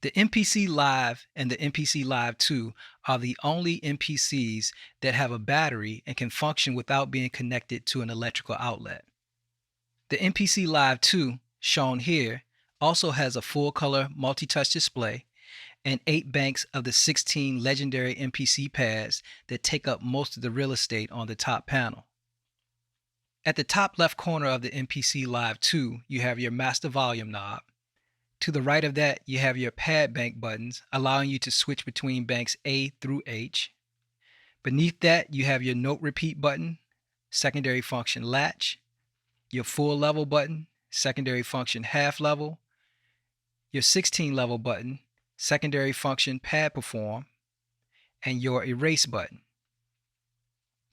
The MPC Live and the MPC Live II are the only MPCs that have a battery and can function without being connected to an electrical outlet. The MPC Live II, shown here, also has a full-color multi-touch display and 8 banks of the 16 legendary MPC pads that take up most of the real estate on the top panel. At the top left corner of the MPC Live II, you have your master volume knob. To the right of that, you have your pad bank buttons, allowing you to switch between banks A through H. Beneath that, you have your note repeat button, secondary function latch, your full level button, secondary function half level, your 16 level button, secondary function pad perform, and your erase button.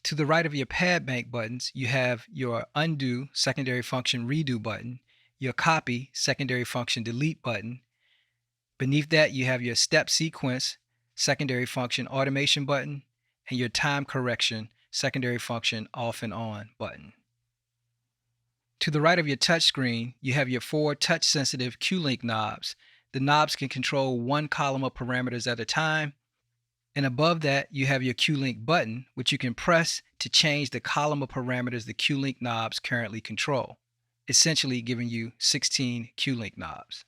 To the right of your pad bank buttons, you have your undo secondary function redo button, your copy secondary function delete button. Beneath that, you have your step sequence secondary function automation button and your time correction secondary function off and on button. To the right of your touch screen, you have your 4 touch sensitive Q-Link knobs. The knobs can control one column of parameters at a time. And above that, you have your Q-Link button, which you can press to change the column of parameters the Q-Link knobs currently control, essentially giving you 16 Q-Link knobs.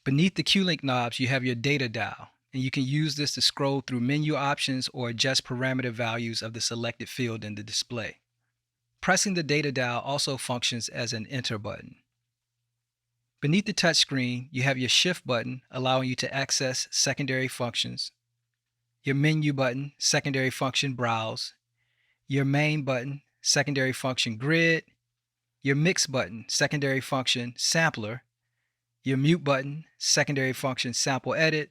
Beneath the Q-Link knobs, you have your data dial, and you can use this to scroll through menu options or adjust parameter values of the selected field in the display. Pressing the data dial also functions as an enter button. Beneath the touchscreen, you have your shift button, allowing you to access secondary functions, your menu button, secondary function browse, your main button, secondary function grid, your mix button, secondary function sampler, your mute button, secondary function sample edit,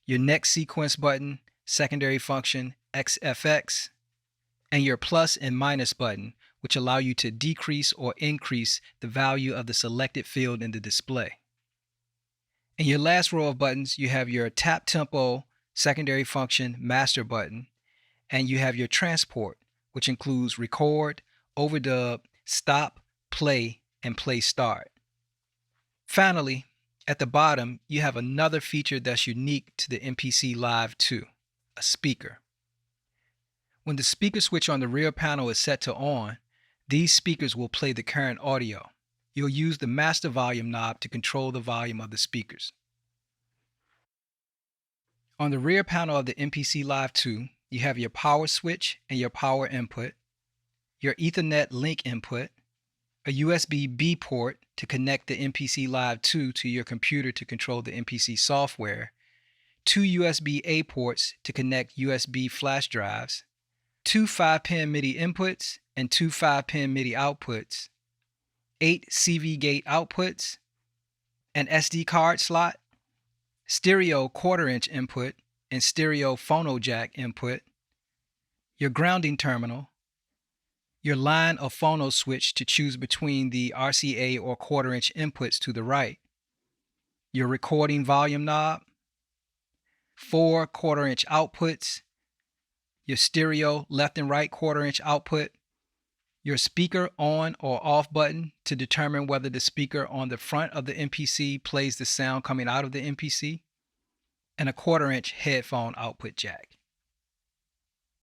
your next sequence button, secondary function XFX, and your plus and minus button, which allow you to decrease or increase the value of the selected field in the display. In your last row of buttons, you have your tap tempo secondary function master button, and you have your transport, which includes record, overdub, stop, play, and play start. Finally, at the bottom, you have another feature that's unique to the MPC Live II, a speaker. When the speaker switch on the rear panel is set to on, these speakers will play the current audio. You'll use the master volume knob to control the volume of the speakers. On the rear panel of the MPC Live II, you have your power switch and your power input, your Ethernet link input, a USB-B port to connect the MPC Live II to your computer to control the MPC software, 2 USB-A ports to connect USB flash drives, 2 5-pin MIDI inputs and 2 5-pin MIDI outputs, 8 CV gate outputs, an SD card slot, stereo 1/4-inch input and stereo phono jack input, your grounding terminal, your line of phono switch to choose between the RCA or 1/4-inch inputs to the right, your recording volume knob, 4 1/4-inch outputs, your stereo left and right 1/4-inch output, your speaker on or off button to determine whether the speaker on the front of the MPC plays the sound coming out of the MPC, and a 1/4-inch headphone output jack.